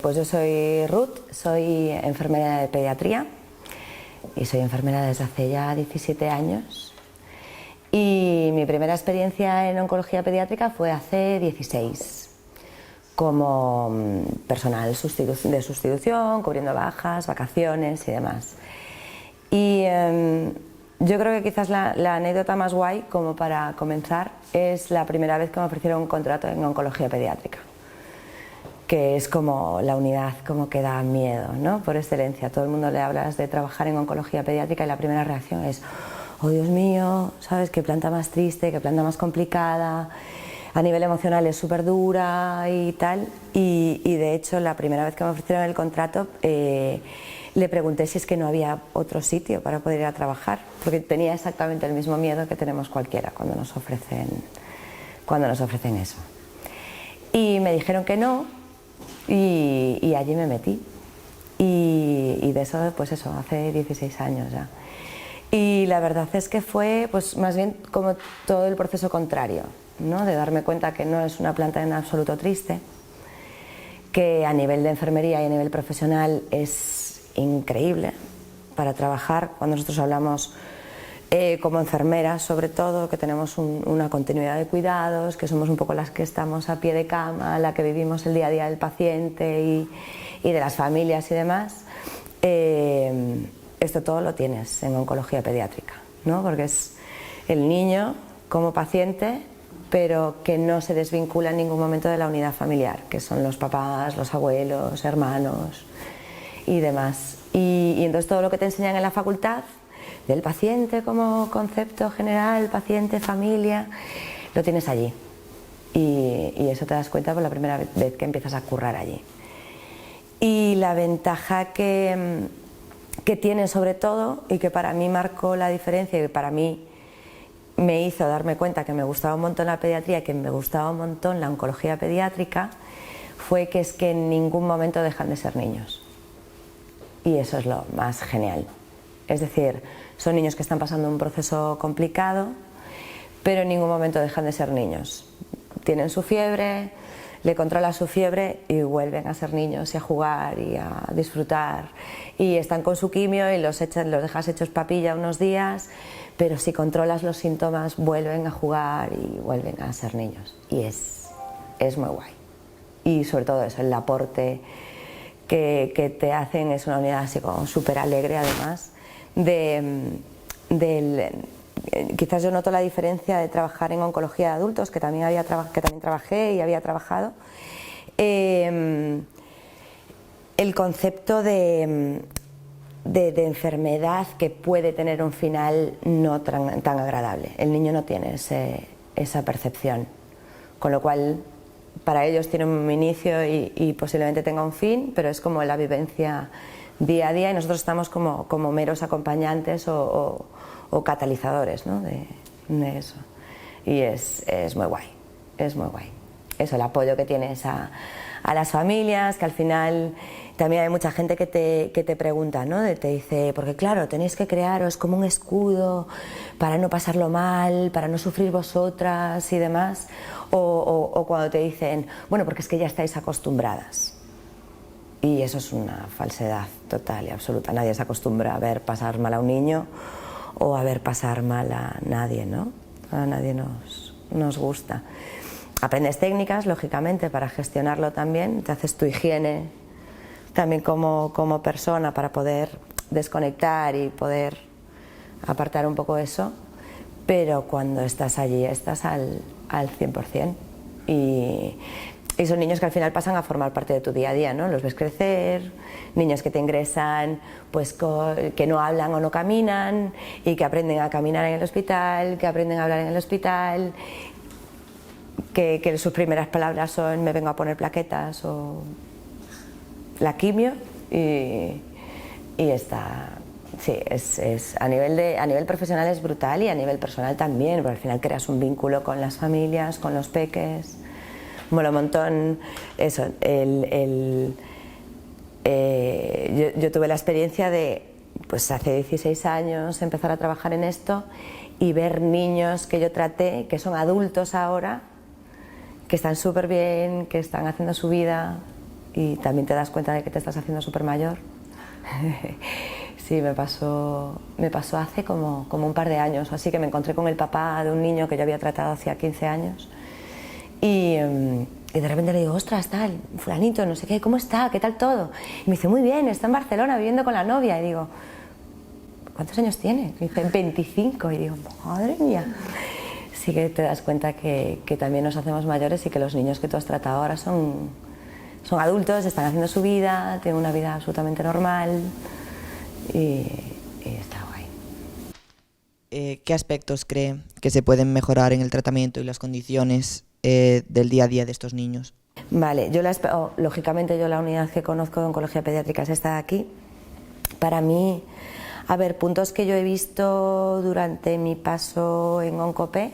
Pues yo soy Ruth, soy enfermera de pediatría y soy enfermera desde hace ya 17 años. Y mi primera experiencia en oncología pediátrica fue hace 16, como personal de sustitución, cubriendo bajas, vacaciones y demás. Y yo creo que quizás la anécdota más guay, como para comenzar, es la primera vez que me ofrecieron un contrato en oncología pediátrica, que es como la unidad como que da miedo, ¿no? Por excelencia. Todo el mundo le hablas de trabajar en oncología pediátrica y la primera reacción es: oh Dios mío, ¿sabes? Qué planta más triste, qué planta más complicada, a nivel emocional es súper dura y tal. Y de hecho, la primera vez que me ofrecieron el contrato, le pregunté si es que no había otro sitio para poder ir a trabajar, porque tenía exactamente el mismo miedo que tenemos cualquiera cuando nos ofrecen eso. Y me dijeron que no, y allí me metí. Y de eso, pues eso, hace 16 años ya. Y la verdad es que fue, pues más bien como todo el proceso contrario, ¿no? De darme cuenta que no es una planta en absoluto triste, que a nivel de enfermería y a nivel profesional es increíble para trabajar. Cuando nosotros hablamos como enfermeras, sobre todo, que tenemos una continuidad de cuidados, que somos un poco las que estamos a pie de cama, la que vivimos el día a día del paciente y de las familias y demás, esto todo lo tienes en oncología pediátrica, ¿no? Porque es el niño como paciente, pero que no se desvincula en ningún momento de la unidad familiar, que son los papás, los abuelos, hermanos y demás. Y entonces todo lo que te enseñan en la facultad del paciente como concepto general, paciente, familia, lo tienes allí. Y eso te das cuenta por la primera vez que empiezas a currar allí. Y la ventaja que tiene sobre todo, y que para mí marcó la diferencia y que para mí me hizo darme cuenta que me gustaba un montón la pediatría, que me gustaba un montón la oncología pediátrica, fue que es que en ningún momento dejan de ser niños. Y eso es lo más genial. Es decir, son niños que están pasando un proceso complicado, pero en ningún momento dejan de ser niños. Tienen su fiebre, le controlas su fiebre y vuelven a ser niños y a jugar y a disfrutar. Y están con su quimio y los dejas hechos papilla unos días, pero si controlas los síntomas vuelven a jugar y vuelven a ser niños. Y es muy guay. Y sobre todo eso, el aporte que te hacen es una unidad así como súper alegre, además. Quizás yo noto la diferencia de trabajar en oncología de adultos, que también trabajé y había trabajado. El concepto de enfermedad que puede tener un final no tan agradable. El niño no tiene esa percepción, con lo cual para ellos tiene un inicio y posiblemente tenga un fin, pero es como la vivencia día a día y nosotros estamos como meros acompañantes o catalizadores, ¿no? de eso. Y es muy guay, es muy guay. Eso, el apoyo que tienes a las familias, que al final también hay mucha gente que te pregunta, ¿no? Te dice, porque claro, tenéis que crearos como un escudo para no pasarlo mal, para no sufrir vosotras y demás, o cuando te dicen, bueno, porque es que ya estáis acostumbradas. Y eso es una falsedad total y absoluta. Nadie se acostumbra a ver pasar mal a un niño o a ver pasar mal a nadie, ¿no? A nadie nos gusta. Aprendes técnicas, lógicamente, para gestionarlo también. Te haces tu higiene también como persona para poder desconectar y poder apartar un poco eso. Pero cuando estás allí, estás al 100%. Y son niños que al final pasan a formar parte de tu día a día, ¿no? Los ves crecer, niños que te ingresan, pues que no hablan o no caminan y que aprenden a caminar en el hospital, que aprenden a hablar en el hospital, que sus primeras palabras son me vengo a poner plaquetas o la quimio y está. Sí, a nivel profesional es brutal y a nivel personal también, porque al final creas un vínculo con las familias, con los peques. Mola un montón eso. Yo tuve la experiencia de, pues hace 16 años, empezar a trabajar en esto y ver niños que yo traté, que son adultos ahora, que están súper bien, que están haciendo su vida y también te das cuenta de que te estás haciendo súper mayor. Sí, me pasó hace como un par de años, así que me encontré con el papá de un niño que yo había tratado hacía 15 años y de repente le digo, ostras, tal, fulanito, no sé qué, ¿cómo está? ¿Qué tal todo? Y me dice, muy bien, está en Barcelona viviendo con la novia. Y digo, ¿cuántos años tiene? Y dice, 25. Y digo, madre mía. Sí que te das cuenta que también nos hacemos mayores y que los niños que tú has tratado ahora son adultos, están haciendo su vida, tienen una vida absolutamente normal y está guay. ¿Qué aspectos cree que se pueden mejorar en el tratamiento y las condiciones del día a día de estos niños? Vale, lógicamente yo la unidad que conozco de oncología pediátrica es esta de aquí. Para mí, a ver, puntos que yo he visto durante mi paso en Oncope,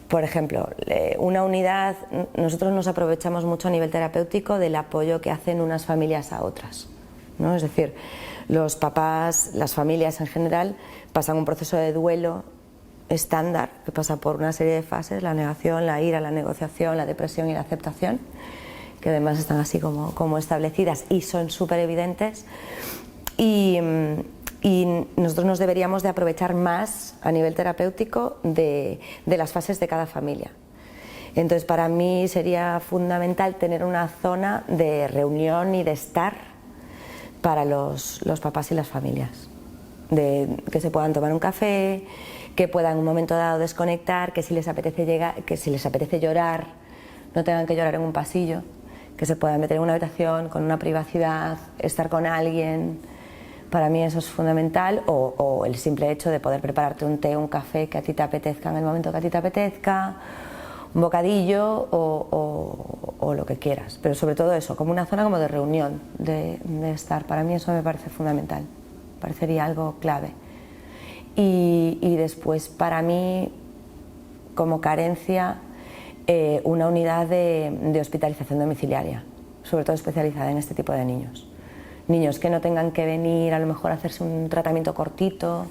por ejemplo, una unidad, nosotros nos aprovechamos mucho a nivel terapéutico del apoyo que hacen unas familias a otras, ¿no? Es decir, los papás, las familias en general, pasan un proceso de duelo estándar que pasa por una serie de fases: la negación, la ira, la negociación, la depresión y la aceptación, que además están así como establecidas y son súper evidentes, y nosotros nos deberíamos de aprovechar más a nivel terapéutico de las fases de cada familia. Entonces, para mí sería fundamental tener una zona de reunión y de estar para los papás y las familias, que se puedan tomar un café, que puedan en un momento dado desconectar, que si les apetece llorar, no tengan que llorar en un pasillo, que se puedan meter en una habitación con una privacidad, estar con alguien. Para mí eso es fundamental, o el simple hecho de poder prepararte un té, un café que a ti te apetezca en el momento que a ti te apetezca, un bocadillo o lo que quieras, pero sobre todo eso, como una zona como de reunión, de estar. Para mí eso me parece fundamental, parecería algo clave. Y después, para mí, como carencia, una unidad de hospitalización domiciliaria, sobre todo especializada en este tipo de niños. Niños que no tengan que venir a lo mejor a hacerse un tratamiento cortito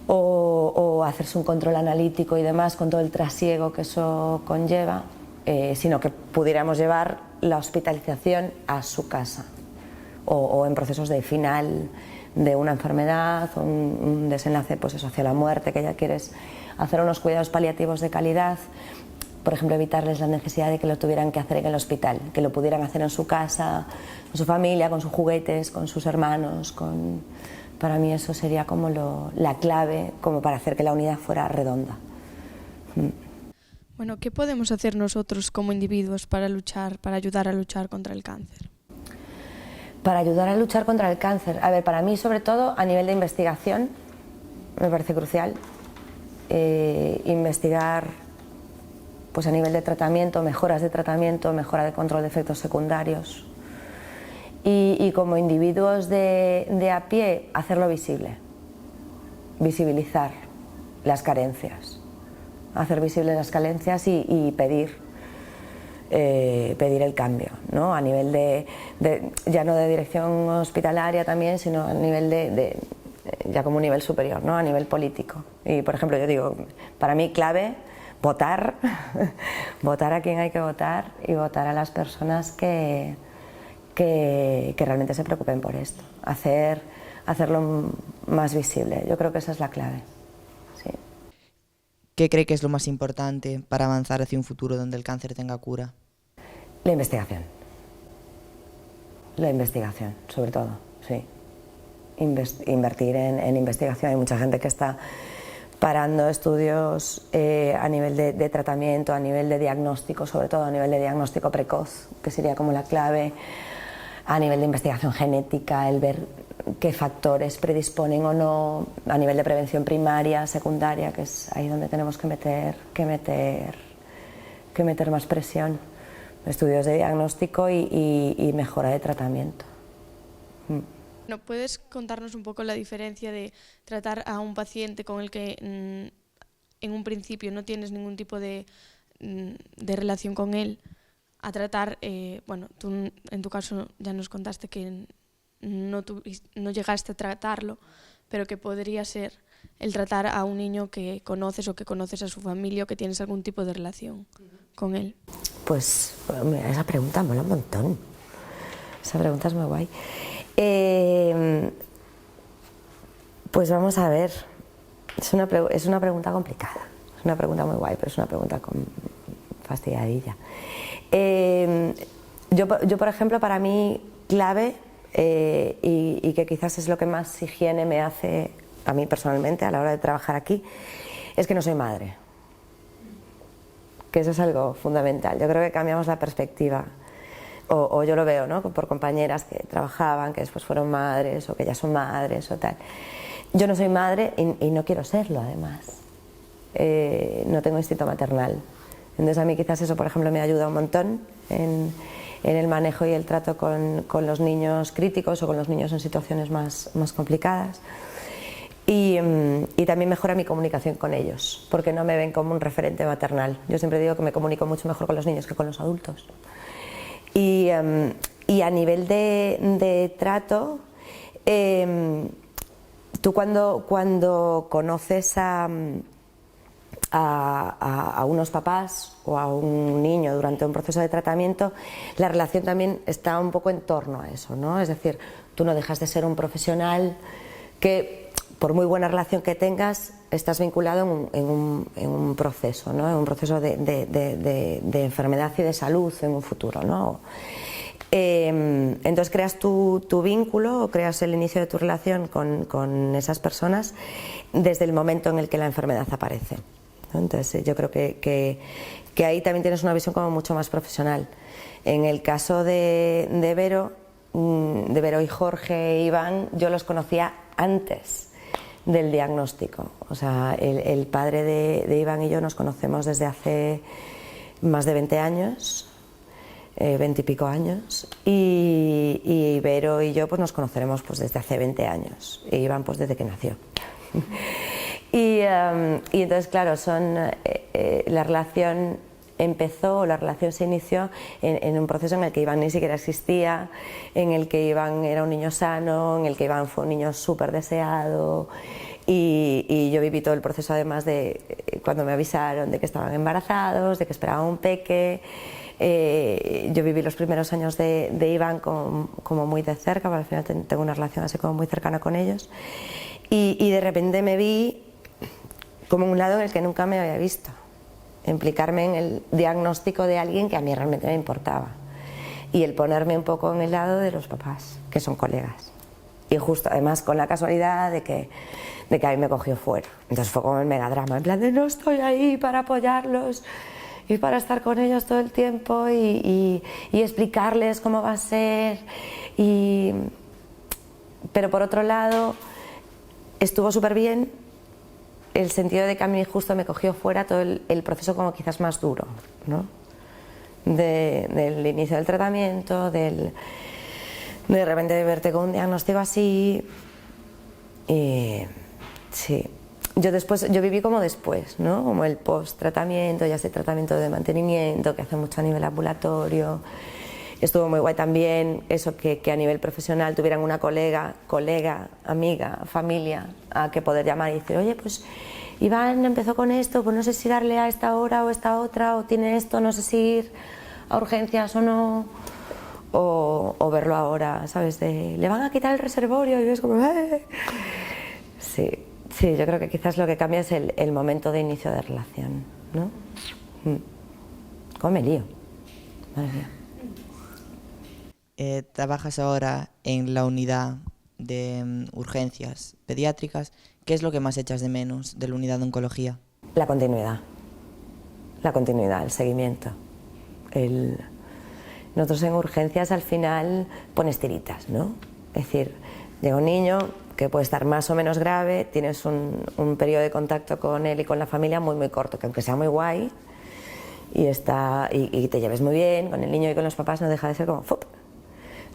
o hacerse un control analítico y demás con todo el trasiego que eso conlleva, sino que pudiéramos llevar la hospitalización a su casa o en procesos de final de una enfermedad o un desenlace, pues eso, hacia la muerte, que ya quieres hacer unos cuidados paliativos de calidad. Por ejemplo, evitarles la necesidad de que lo tuvieran que hacer en el hospital, que lo pudieran hacer en su casa, con su familia, con sus juguetes, con sus hermanos. Para mí eso sería como la clave como para hacer que la unidad fuera redonda. Bueno, ¿qué podemos hacer nosotros como individuos para ayudar a luchar contra el cáncer? Para ayudar a luchar contra el cáncer, a ver, para mí sobre todo a nivel de investigación me parece crucial investigar, pues a nivel de tratamiento, mejoras de tratamiento, mejora de control de efectos secundarios, y como individuos de a pie hacerlo visible, visibilizar las carencias, hacer visibles las carencias y pedir el cambio, ¿no? A nivel ya no de dirección hospitalaria también, sino a nivel ya como un nivel superior, ¿no? A nivel político. Y por ejemplo, yo digo, para mí clave votar, votar a quien hay que votar y votar a las personas que realmente se preocupen por esto, hacerlo más visible. Yo creo que esa es la clave. Sí. ¿Qué cree que es lo más importante para avanzar hacia un futuro donde el cáncer tenga cura? La investigación. La investigación, sobre todo, sí. Invertir en investigación. Hay mucha gente que está parando estudios a nivel de tratamiento, a nivel de diagnóstico, sobre todo a nivel de diagnóstico precoz, que sería como la clave, a nivel de investigación genética, el ver qué factores predisponen o no, a nivel de prevención primaria, secundaria, que es ahí donde tenemos que meter más presión, estudios de diagnóstico y mejora de tratamiento. ¿No puedes contarnos un poco la diferencia de tratar a un paciente con el que en un principio no tienes ningún tipo de relación con él, a tratar, bueno, tú en tu caso ya nos contaste que no llegaste a tratarlo, pero que podría ser el tratar a un niño que conoces o que conoces a su familia o que tienes algún tipo de relación con él? Pues mira, esa pregunta mola un montón. Esa pregunta es muy guay. Pues vamos a ver. Es una pregunta complicada. Es una pregunta muy guay, pero es una pregunta fastidiadilla. Yo, por ejemplo, para mí, clave, y que quizás es lo que más higiene me hace a mí personalmente a la hora de trabajar aquí, es que no soy madre. Que eso es algo fundamental. Yo creo que cambiamos la perspectiva, o yo lo veo, ¿no?, por compañeras que trabajaban, que después fueron madres, o que ya son madres, o tal. Yo no soy madre y no quiero serlo, además. No tengo instinto maternal. Entonces a mí quizás eso, por ejemplo, me ayuda un montón en el manejo y el trato con los niños críticos o con los niños en situaciones más complicadas. Y también mejora mi comunicación con ellos, porque no me ven como un referente maternal. Yo siempre digo que me comunico mucho mejor con los niños que con los adultos. Y a nivel de trato, tú cuando conoces a unos papás o a un niño durante un proceso de tratamiento, la relación también está un poco en torno a eso, ¿no? Es decir, tú no dejas de ser un profesional que, por muy buena relación que tengas, estás vinculado en un proceso, ¿no?, en un proceso de enfermedad y de salud en un futuro, ¿no? Entonces creas tu vínculo o creas el inicio de tu relación con esas personas desde el momento en el que la enfermedad aparece, ¿no? Entonces yo creo que ahí también tienes una visión como mucho más profesional. En el caso de Vero y Jorge e Iván, yo los conocía antes del diagnóstico. O sea, el padre de Iván y yo nos conocemos desde hace más de 20 años, 20 y pico años, y Vero y yo pues nos conoceremos pues desde hace 20 años, y Iván pues desde que nació. Y entonces, claro, la relación se inició en un proceso en el que Iván ni siquiera existía, en el que Iván era un niño sano, en el que Iván fue un niño súper deseado, y yo viví todo el proceso, además de cuando me avisaron de que estaban embarazados, de que esperaban un peque. Yo viví los primeros años de Iván como muy de cerca, porque al final tengo una relación así como muy cercana con ellos, y de repente me vi como en un lado en el que nunca me había visto, implicarme en el diagnóstico de alguien que a mí realmente me importaba, y el ponerme un poco en el lado de los papás, que son colegas, y justo además con la casualidad de que a mí me cogió fuera. Entonces fue como el megadrama, en plan de no estoy ahí para apoyarlos y para estar con ellos todo el tiempo y explicarles cómo va a ser, pero por otro lado estuvo súper bien el sentido de que a mí justo me cogió fuera todo el proceso como quizás más duro, ¿no?, del inicio del tratamiento, de repente de verte con un diagnóstico así. Sí, yo viví como después, ¿no?, como el post-tratamiento, ya ese tratamiento de mantenimiento que hace mucho a nivel ambulatorio. Estuvo muy guay también eso, que a nivel profesional tuvieran una colega, amiga, familia a que poder llamar y decir, oye, pues Iván empezó con esto, pues no sé si darle a esta hora o esta otra, o tiene esto, no sé si ir a urgencias o no, o verlo ahora, ¿sabes? Le van a quitar el reservorio y ves como... Sí, yo creo que quizás lo que cambia es el momento de inicio de relación, ¿no? ¿Cómo me lío? Madre mía. Trabajas ahora en la unidad de urgencias pediátricas. ¿Qué es lo que más echas de menos de la unidad de oncología? La continuidad, el seguimiento. Nosotros en urgencias al final pones tiritas, ¿no? Es decir, llega un niño que puede estar más o menos grave, tienes un periodo de contacto con él y con la familia muy muy corto, que aunque sea muy guay y te lleves muy bien con el niño y con los papás, no deja de ser como ¡fup!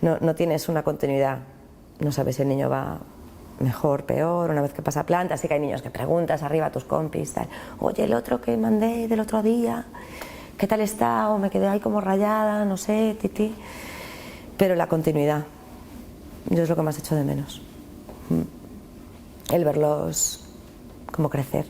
No tienes una continuidad, no sabes si el niño va mejor, peor, una vez que pasa planta. Así que hay niños que preguntas arriba a tus compis, tal, oye, el otro que mandé del otro día, ¿qué tal está? O me quedé ahí como rayada, no sé, titi. Pero la continuidad, yo es lo que más echo de menos. El verlos como crecer.